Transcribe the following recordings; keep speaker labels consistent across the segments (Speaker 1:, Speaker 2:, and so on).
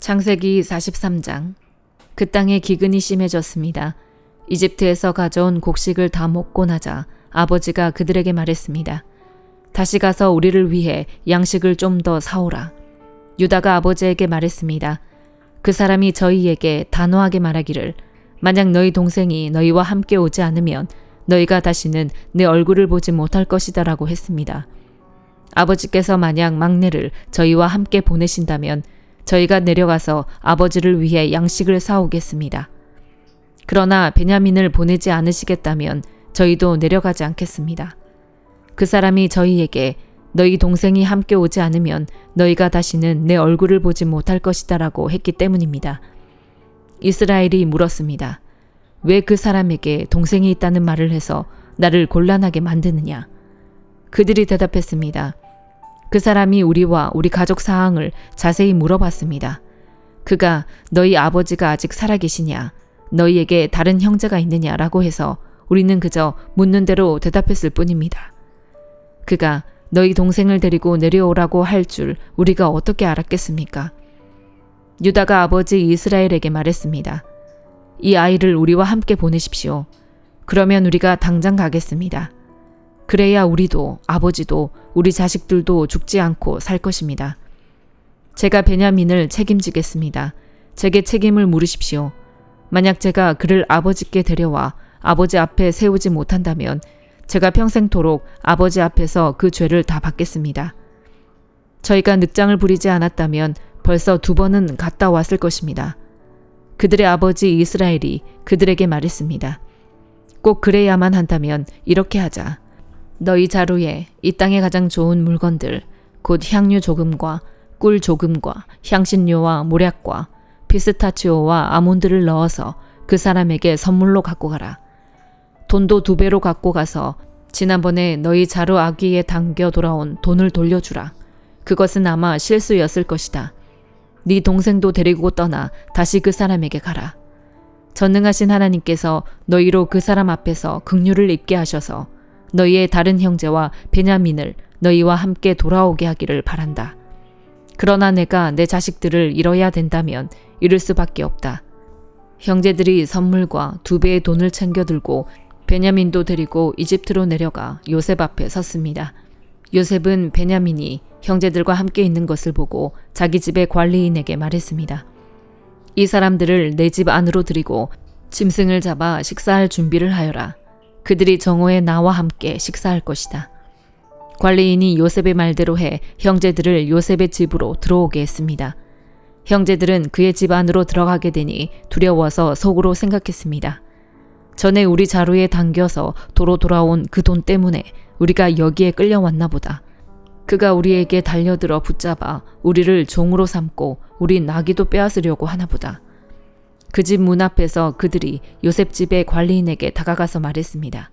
Speaker 1: 창세기 43장. 그 땅에 기근이 심해졌습니다. 이집트에서 가져온 곡식을 다 먹고 나자 아버지가 그들에게 말했습니다. 다시 가서 우리를 위해 양식을 좀 더 사오라. 유다가 아버지에게 말했습니다. 그 사람이 저희에게 단호하게 말하기를 만약 너희 동생이 너희와 함께 오지 않으면 너희가 다시는 내 얼굴을 보지 못할 것이다 라고 했습니다. 아버지께서 만약 막내를 저희와 함께 보내신다면 저희가 내려가서 아버지를 위해 양식을 사오겠습니다. 그러나 베냐민을 보내지 않으시겠다면 저희도 내려가지 않겠습니다. 그 사람이 저희에게 너희 동생이 함께 오지 않으면 너희가 다시는 내 얼굴을 보지 못할 것이다 라고 했기 때문입니다. 이스라엘이 물었습니다. 왜 그 사람에게 동생이 있다는 말을 해서 나를 곤란하게 만드느냐? 그들이 대답했습니다. 그 사람이 우리와 우리 가족 사항을 자세히 물어봤습니다. 그가 너희 아버지가 아직 살아계시냐? 너희에게 다른 형제가 있느냐? 라고 해서 우리는 그저 묻는 대로 대답했을 뿐입니다. 그가 너희 동생을 데리고 내려오라고 할 줄 우리가 어떻게 알았겠습니까? 유다가 아버지 이스라엘에게 말했습니다. 이 아이를 우리와 함께 보내십시오. 그러면 우리가 당장 가겠습니다. 그래야 우리도 아버지도 우리 자식들도 죽지 않고 살 것입니다. 제가 베냐민을 책임지겠습니다. 제게 책임을 물으십시오. 만약 제가 그를 아버지께 데려와 아버지 앞에 세우지 못한다면 제가 평생토록 아버지 앞에서 그 죄를 다 받겠습니다. 저희가 늑장을 부리지 않았다면 벌써 2번은 갔다 왔을 것입니다. 그들의 아버지 이스라엘이 그들에게 말했습니다. 꼭 그래야만 한다면 이렇게 하자. 너희 자루에 이 땅의 가장 좋은 물건들, 곧 향유 조금과 꿀 조금과 향신료와 모략과 피스타치오와 아몬드를 넣어서 그 사람에게 선물로 갖고 가라. 돈도 2배로 갖고 가서 지난번에 너희 자루 아귀에 담겨 돌아온 돈을 돌려주라. 그것은 아마 실수였을 것이다. 네 동생도 데리고 떠나 다시 그 사람에게 가라. 전능하신 하나님께서 너희로 그 사람 앞에서 긍휼을 입게 하셔서 너희의 다른 형제와 베냐민을 너희와 함께 돌아오게 하기를 바란다. 그러나 내가 내 자식들을 잃어야 된다면 잃을 수밖에 없다. 형제들이 선물과 2배의 돈을 챙겨들고 베냐민도 데리고 이집트로 내려가 요셉 앞에 섰습니다. 요셉은 베냐민이 형제들과 함께 있는 것을 보고 자기 집의 관리인에게 말했습니다. 이 사람들을 내 집 안으로 들이고 짐승을 잡아 식사할 준비를 하여라. 그들이 정오에 나와 함께 식사할 것이다. 관리인이 요셉의 말대로 해 형제들을 요셉의 집으로 들어오게 했습니다. 형제들은 그의 집 안으로 들어가게 되니 두려워서 속으로 생각했습니다. 전에 우리 자루에 담겨서 도로 돌아온 그 돈 때문에 우리가 여기에 끌려왔나 보다. 그가 우리에게 달려들어 붙잡아 우리를 종으로 삼고 우리 나귀도 빼앗으려고 하나 보다. 그 집 문 앞에서 그들이 요셉 집의 관리인에게 다가가서 말했습니다.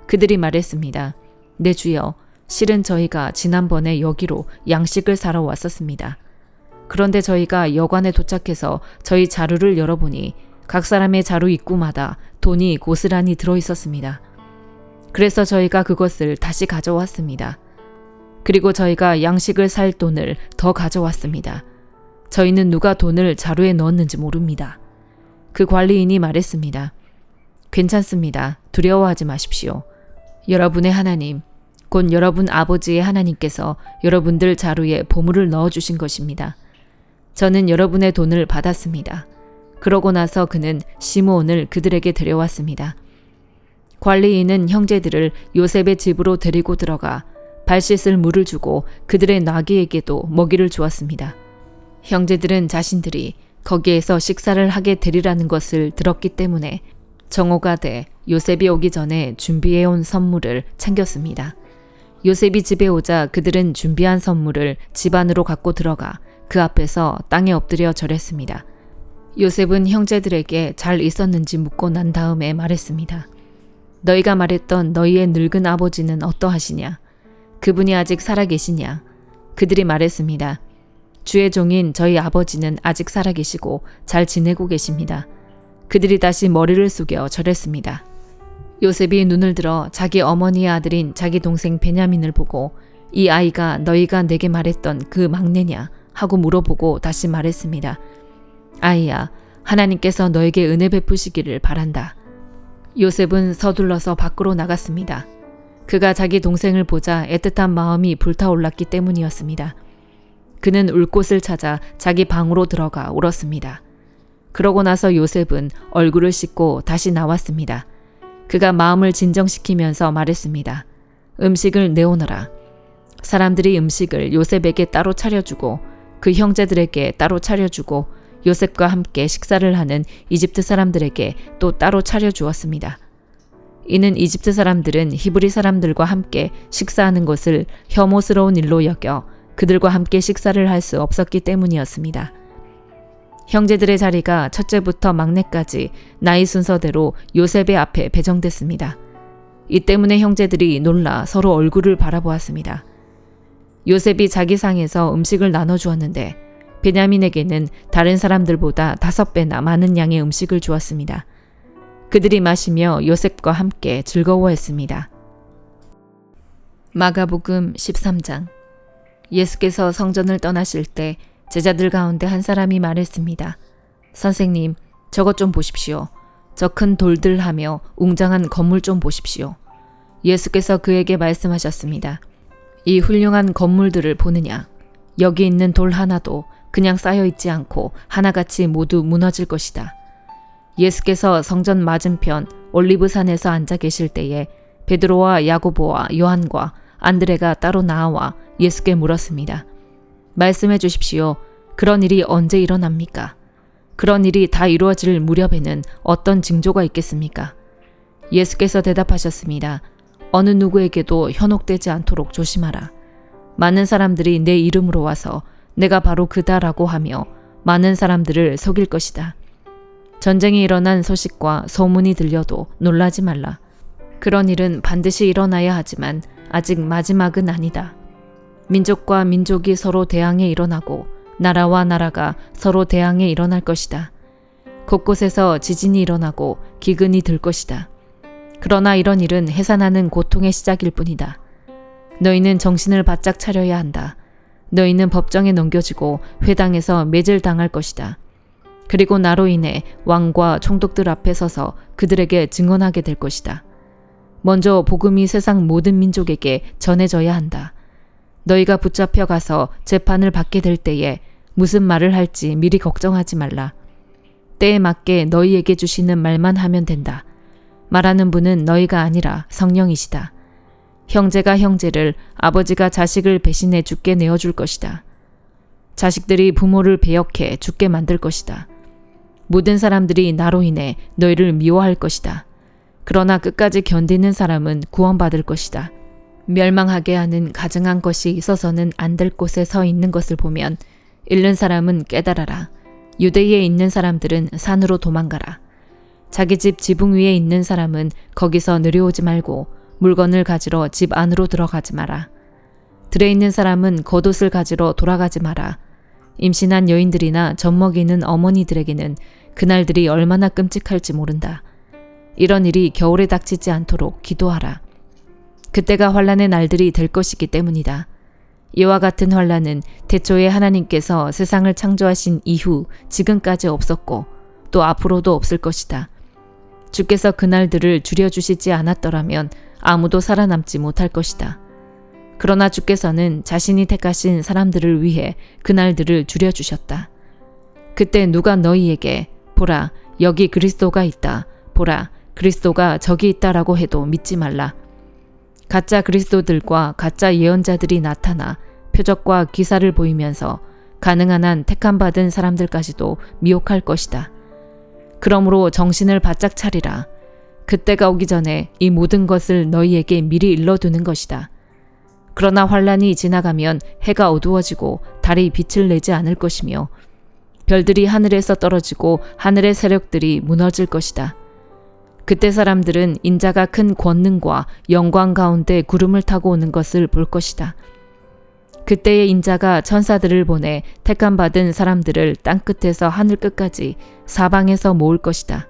Speaker 1: 그들이 말했습니다. 내 주여, 실은 저희가 지난번에 여기로 양식을 사러 왔었습니다. 그런데 저희가 여관에 도착해서 저희 자루를 열어보니 각 사람의 자루 입구마다 돈이 고스란히 들어있었습니다. 그래서 저희가 그것을 다시 가져왔습니다. 그리고 저희가 양식을 살 돈을 더 가져왔습니다. 저희는 누가 돈을 자루에 넣었는지 모릅니다. 그 관리인이 말했습니다. 괜찮습니다. 두려워하지 마십시오. 여러분의 하나님, 곧 여러분 아버지의 하나님께서 여러분들 자루에 보물을 넣어주신 것입니다. 저는 여러분의 돈을 받았습니다. 그러고 나서 그는 시므온을 그들에게 데려왔습니다. 관리인은 형제들을 요셉의 집으로 데리고 들어가 발 씻을 물을 주고 그들의 나귀에게도 먹이를 주었습니다. 형제들은 자신들이 거기에서 식사를 하게 되리라는 것을 들었기 때문에 정오가 돼 요셉이 오기 전에 준비해온 선물을 챙겼습니다. 요셉이 집에 오자 그들은 준비한 선물을 집 안으로 갖고 들어가 그 앞에서 땅에 엎드려 절했습니다. 요셉은 형제들에게 잘 있었는지 묻고 난 다음에 말했습니다. 너희가 말했던 너희의 늙은 아버지는 어떠하시냐? 그분이 아직 살아계시냐? 그들이 말했습니다. 주의 종인 저희 아버지는 아직 살아계시고 잘 지내고 계십니다. 그들이 다시 머리를 숙여 절했습니다. 요셉이 눈을 들어 자기 어머니의 아들인 자기 동생 베냐민을 보고 이 아이가 너희가 내게 말했던 그 막내냐 하고 물어보고 다시 말했습니다. 아이야, 하나님께서 너에게 은혜 베푸시기를 바란다. 요셉은 서둘러서 밖으로 나갔습니다. 그가 자기 동생을 보자 애틋한 마음이 불타올랐기 때문이었습니다. 그는 울 곳을 찾아 자기 방으로 들어가 울었습니다. 그러고 나서 요셉은 얼굴을 씻고 다시 나왔습니다. 그가 마음을 진정시키면서 말했습니다. 음식을 내오너라. 사람들이 음식을 요셉에게 따로 차려주고 그 형제들에게 따로 차려주고 요셉과 함께 식사를 하는 이집트 사람들에게 또 따로 차려주었습니다. 이는 이집트 사람들은 히브리 사람들과 함께 식사하는 것을 혐오스러운 일로 여겨 그들과 함께 식사를 할 수 없었기 때문이었습니다. 형제들의 자리가 첫째부터 막내까지 나이 순서대로 요셉의 앞에 배정됐습니다. 이 때문에 형제들이 놀라 서로 얼굴을 바라보았습니다. 요셉이 자기 상에서 음식을 나눠주었는데 베냐민에게는 다른 사람들보다 5배나 많은 양의 음식을 주었습니다. 그들이 마시며 요셉과 함께 즐거워했습니다. 마가복음 13장. 예수께서 성전을 떠나실 때 제자들 가운데 한 사람이 말했습니다. 선생님, 저것 좀 보십시오. 저 큰 돌들 하며 웅장한 건물 좀 보십시오. 예수께서 그에게 말씀하셨습니다. 이 훌륭한 건물들을 보느냐? 여기 있는 돌 하나도 그냥 쌓여 있지 않고 하나같이 모두 무너질 것이다. 예수께서 성전 맞은편 올리브산에서 앉아 계실 때에 베드로와 야고보와 요한과 안드레가 따로 나와 예수께 물었습니다. 말씀해 주십시오. 그런 일이 언제 일어납니까? 그런 일이 다 이루어질 무렵에는 어떤 징조가 있겠습니까? 예수께서 대답하셨습니다. 어느 누구에게도 현혹되지 않도록 조심하라. 많은 사람들이 내 이름으로 와서 내가 바로 그다라고 하며 많은 사람들을 속일 것이다. 전쟁이 일어난 소식과 소문이 들려도 놀라지 말라. 그런 일은 반드시 일어나야 하지만 아직 마지막은 아니다. 민족과 민족이 서로 대항해 일어나고 나라와 나라가 서로 대항해 일어날 것이다. 곳곳에서 지진이 일어나고 기근이 들 것이다. 그러나 이런 일은 해산하는 고통의 시작일 뿐이다. 너희는 정신을 바짝 차려야 한다. 너희는 법정에 넘겨지고 회당에서 매질당할 것이다. 그리고 나로 인해 왕과 총독들 앞에 서서 그들에게 증언하게 될 것이다. 먼저 복음이 세상 모든 민족에게 전해져야 한다. 너희가 붙잡혀 가서 재판을 받게 될 때에 무슨 말을 할지 미리 걱정하지 말라. 때에 맞게 너희에게 주시는 말만 하면 된다. 말하는 분은 너희가 아니라 성령이시다. 형제가 형제를, 아버지가 자식을 배신해 죽게 내어줄 것이다. 자식들이 부모를 배역해 죽게 만들 것이다. 모든 사람들이 나로 인해 너희를 미워할 것이다. 그러나 끝까지 견디는 사람은 구원받을 것이다. 멸망하게 하는 가증한 것이 있어서는 안 될 곳에 서 있는 것을 보면 잃는 사람은 깨달아라. 유대에 있는 사람들은 산으로 도망가라. 자기 집 지붕 위에 있는 사람은 거기서 내려오지 말고 물건을 가지러 집 안으로 들어가지 마라. 들에 있는 사람은 겉옷을 가지러 돌아가지 마라. 임신한 여인들이나 젖먹이는 어머니들에게는 그날들이 얼마나 끔찍할지 모른다. 이런 일이 겨울에 닥치지 않도록 기도하라. 그때가 환란의 날들이 될 것이기 때문이다. 이와 같은 환란은 태초에 하나님께서 세상을 창조하신 이후 지금까지 없었고 또 앞으로도 없을 것이다. 주께서 그날들을 줄여주시지 않았더라면 아무도 살아남지 못할 것이다. 그러나 주께서는 자신이 택하신 사람들을 위해 그날들을 줄여주셨다. 그때 누가 너희에게 보라, 여기 그리스도가 있다. 보라, 그리스도가 저기 있다라고 해도 믿지 말라. 가짜 그리스도들과 가짜 예언자들이 나타나 표적과 기사를 보이면서 가능한 한 택함받은 사람들까지도 미혹할 것이다. 그러므로 정신을 바짝 차리라. 그때가 오기 전에 이 모든 것을 너희에게 미리 일러두는 것이다. 그러나 환란이 지나가면 해가 어두워지고 달이 빛을 내지 않을 것이며 별들이 하늘에서 떨어지고 하늘의 세력들이 무너질 것이다. 그때 사람들은 인자가 큰 권능과 영광 가운데 구름을 타고 오는 것을 볼 것이다. 그때의 인자가 천사들을 보내 택함받은 사람들을 땅끝에서 하늘 끝까지 사방에서 모을 것이다.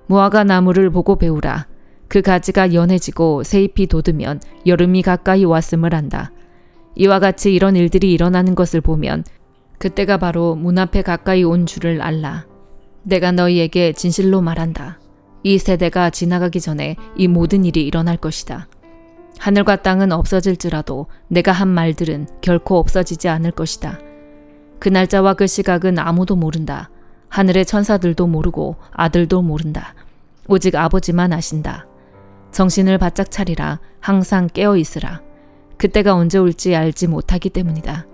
Speaker 1: 무화과 나무를 보고 배우라. 그 가지가 연해지고 새잎이 돋으면 여름이 가까이 왔음을 안다. 이와 같이 이런 일들이 일어나는 것을 보면 그때가 바로 문 앞에 가까이 온 줄을 알라. 내가 너희에게 진실로 말한다. 이 세대가 지나가기 전에 이 모든 일이 일어날 것이다. 하늘과 땅은 없어질지라도 내가 한 말들은 결코 없어지지 않을 것이다. 그 날짜와 그 시각은 아무도 모른다. 하늘의 천사들도 모르고 아들도 모른다. 오직 아버지만 아신다. 정신을 바짝 차리라. 항상 깨어 있으라. 그때가 언제 올지 알지 못하기 때문이다.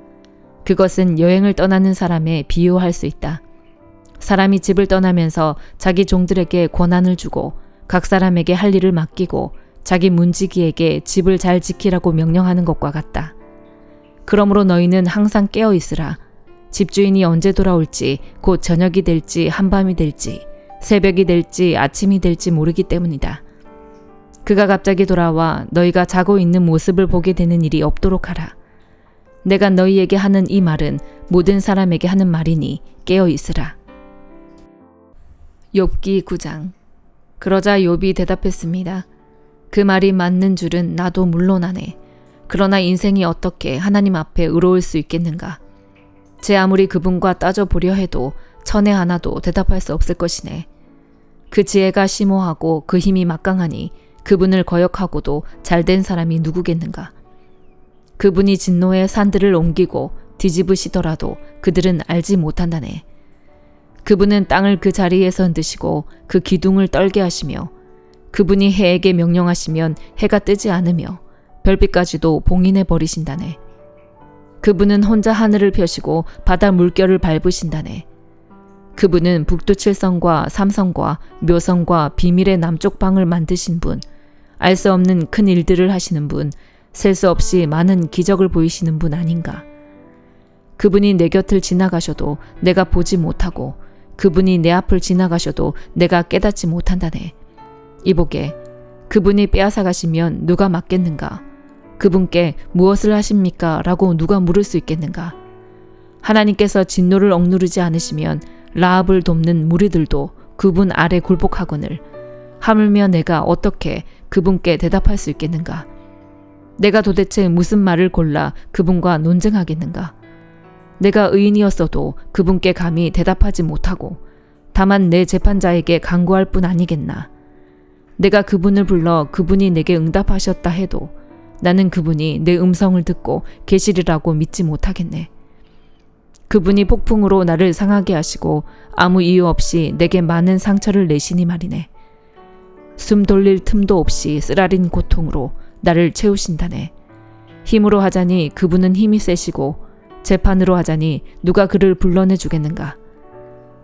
Speaker 1: 그것은 여행을 떠나는 사람에 비유할 수 있다. 사람이 집을 떠나면서 자기 종들에게 권한을 주고 각 사람에게 할 일을 맡기고 자기 문지기에게 집을 잘 지키라고 명령하는 것과 같다. 그러므로 너희는 항상 깨어 있으라. 집주인이 언제 돌아올지, 곧 저녁이 될지 한밤이 될지 새벽이 될지 아침이 될지 모르기 때문이다. 그가 갑자기 돌아와 너희가 자고 있는 모습을 보게 되는 일이 없도록 하라. 내가 너희에게 하는 이 말은 모든 사람에게 하는 말이니 깨어 있으라. 욥기 9장. 그러자 욥이 대답했습니다. 그 말이 맞는 줄은 나도 물론 아네. 그러나 인생이 어떻게 하나님 앞에 의로울 수 있겠는가. 제 아무리 그분과 따져보려 해도 천에 하나도 대답할 수 없을 것이네. 그 지혜가 심오하고 그 힘이 막강하니 그분을 거역하고도 잘된 사람이 누구겠는가. 그분이 진노의 산들을 옮기고 뒤집으시더라도 그들은 알지 못한다네. 그분은 땅을 그 자리에서 흔드시고 그 기둥을 떨게 하시며 그분이 해에게 명령하시면 해가 뜨지 않으며 별빛까지도 봉인해 버리신다네. 그분은 혼자 하늘을 펴시고 바다 물결을 밟으신다네. 그분은 북두칠성과 삼성과 묘성과 비밀의 남쪽 방을 만드신 분, 알 수 없는 큰 일들을 하시는 분, 셀 수 없이 많은 기적을 보이시는 분 아닌가. 그분이 내 곁을 지나가셔도 내가 보지 못하고 그분이 내 앞을 지나가셔도 내가 깨닫지 못한다네. 이보게, 그분이 빼앗아 가시면 누가 맡겠는가? 그분께 무엇을 하십니까? 라고 누가 물을 수 있겠는가? 하나님께서 진노를 억누르지 않으시면 라합을 돕는 무리들도 그분 아래 굴복하거늘 하물며 내가 어떻게 그분께 대답할 수 있겠는가? 내가 도대체 무슨 말을 골라 그분과 논쟁하겠는가? 내가 의인이었어도 그분께 감히 대답하지 못하고 다만 내 재판자에게 간구할 뿐 아니겠나. 내가 그분을 불러 그분이 내게 응답하셨다 해도 나는 그분이 내 음성을 듣고 계시리라고 믿지 못하겠네. 그분이 폭풍으로 나를 상하게 하시고 아무 이유 없이 내게 많은 상처를 내시니 말이네. 숨 돌릴 틈도 없이 쓰라린 고통으로 나를 채우신다네. 힘으로 하자니 그분은 힘이 세시고 재판으로 하자니 누가 그를 불러내 주겠는가.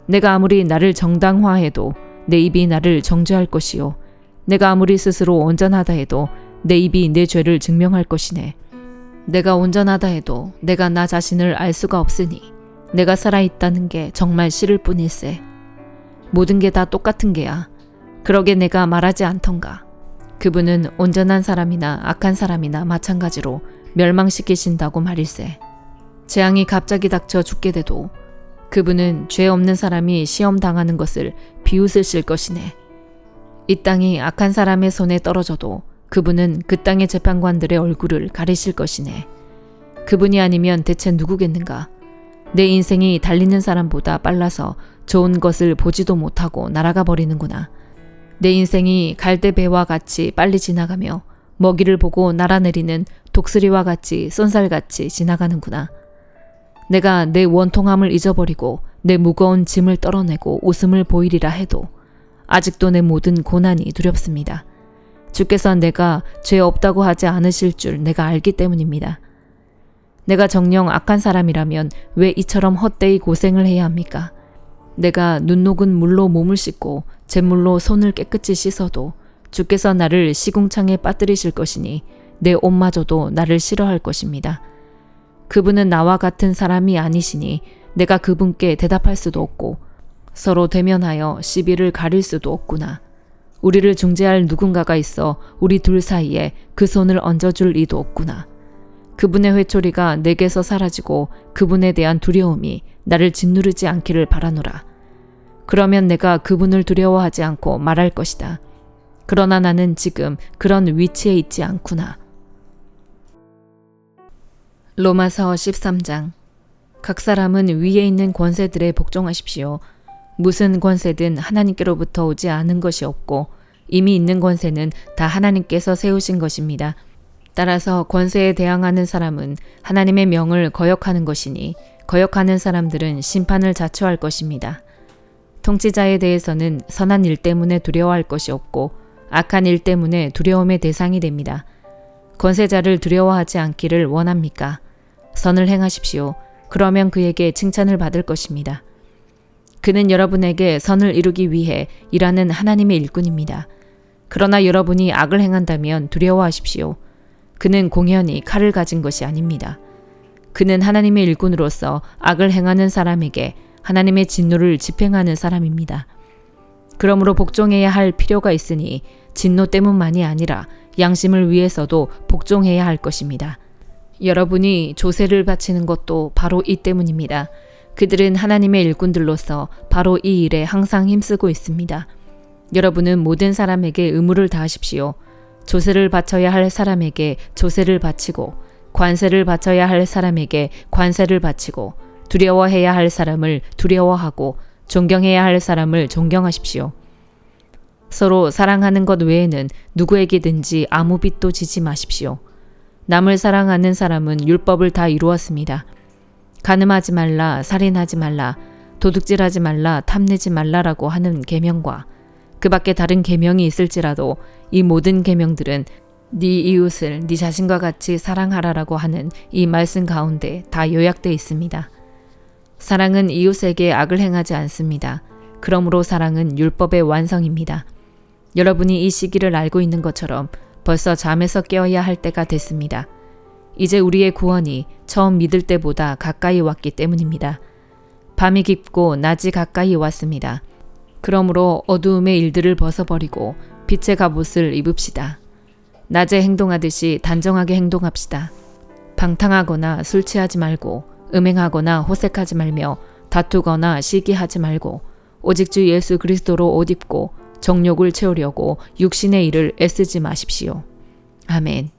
Speaker 1: 내가 아무리 나를 정당화해도 내 입이 나를 정죄할 것이요 내가 아무리 스스로 온전하다 해도 내 입이 내 죄를 증명할 것이네. 내가 온전하다 해도 내가 나 자신을 알 수가 없으니 내가 살아있다는 게 정말 싫을 뿐일세. 모든 게 다 똑같은 게야. 그러게 내가 말하지 않던가. 그분은 온전한 사람이나 악한 사람이나 마찬가지로 멸망시키신다고 말일세. 재앙이 갑자기 닥쳐 죽게 돼도 그분은 죄 없는 사람이 시험 당하는 것을 비웃으실 것이네. 이 땅이 악한 사람의 손에 떨어져도 그분은 그 땅의 재판관들의 얼굴을 가리실 것이네. 그분이 아니면 대체 누구겠는가. 내 인생이 달리는 사람보다 빨라서 좋은 것을 보지도 못하고 날아가 버리는구나. 내 인생이 갈대배와 같이 빨리 지나가며 먹이를 보고 날아내리는 독수리와 같이 쏜살같이 지나가는구나. 내가 내 원통함을 잊어버리고 내 무거운 짐을 떨어내고 웃음을 보이리라 해도 아직도 내 모든 고난이 두렵습니다. 주께서 내가 죄 없다고 하지 않으실 줄 내가 알기 때문입니다. 내가 정녕 악한 사람이라면 왜 이처럼 헛되이 고생을 해야 합니까? 내가 눈 녹은 물로 몸을 씻고 잿물로 손을 깨끗이 씻어도 주께서 나를 시궁창에 빠뜨리실 것이니 내 옷마저도 나를 싫어할 것입니다. 그분은 나와 같은 사람이 아니시니 내가 그분께 대답할 수도 없고 서로 대면하여 시비를 가릴 수도 없구나. 우리를 중재할 누군가가 있어 우리 둘 사이에 그 손을 얹어줄 이도 없구나. 그분의 회초리가 내게서 사라지고 그분에 대한 두려움이 나를 짓누르지 않기를 바라노라. 그러면 내가 그분을 두려워하지 않고 말할 것이다. 그러나 나는 지금 그런 위치에 있지 않구나. 로마서 13장. 각 사람은 위에 있는 권세들에 복종하십시오. 무슨 권세든 하나님께로부터 오지 않은 것이 없고 이미 있는 권세는 다 하나님께서 세우신 것입니다. 따라서 권세에 대항하는 사람은 하나님의 명을 거역하는 것이니 거역하는 사람들은 심판을 자초할 것입니다. 통치자에 대해서는 선한 일 때문에 두려워할 것이 없고 악한 일 때문에 두려움의 대상이 됩니다. 권세자를 두려워하지 않기를 원합니까? 선을 행하십시오. 그러면 그에게 칭찬을 받을 것입니다. 그는 여러분에게 선을 이루기 위해 일하는 하나님의 일꾼입니다. 그러나 여러분이 악을 행한다면 두려워하십시오. 그는 공연히 칼을 가진 것이 아닙니다. 그는 하나님의 일꾼으로서 악을 행하는 사람에게 하나님의 진노를 집행하는 사람입니다. 그러므로 복종해야 할 필요가 있으니 진노 때문만이 아니라 양심을 위해서도 복종해야 할 것입니다. 여러분이 조세를 바치는 것도 바로 이 때문입니다. 그들은 하나님의 일꾼들로서 바로 이 일에 항상 힘쓰고 있습니다. 여러분은 모든 사람에게 의무를 다하십시오. 조세를 바쳐야 할 사람에게 조세를 바치고 관세를 바쳐야 할 사람에게 관세를 바치고 두려워해야 할 사람을 두려워하고 존경해야 할 사람을 존경하십시오. 서로 사랑하는 것 외에는 누구에게든지 아무 빚도 지지 마십시오. 남을 사랑하는 사람은 율법을 다 이루었습니다. 간음하지 말라, 살인하지 말라, 도둑질하지 말라, 탐내지 말라라고 하는 계명과 그 밖에 다른 계명이 있을지라도 이 모든 계명들은 네 이웃을 네 자신과 같이 사랑하라라고 하는 이 말씀 가운데 다 요약되어 있습니다. 사랑은 이웃에게 악을 행하지 않습니다. 그러므로 사랑은 율법의 완성입니다. 여러분이 이 시기를 알고 있는 것처럼 벌써 잠에서 깨어야 할 때가 됐습니다. 이제 우리의 구원이 처음 믿을 때보다 가까이 왔기 때문입니다. 밤이 깊고 낮이 가까이 왔습니다. 그러므로 어두움의 일들을 벗어버리고 빛의 갑옷을 입읍시다. 낮에 행동하듯이 단정하게 행동합시다. 방탕하거나 술 취하지 말고 음행하거나 호색하지 말며 다투거나 시기하지 말고 오직 주 예수 그리스도로 옷 입고 정욕을 채우려고 육신의 일을 애쓰지 마십시오. 아멘.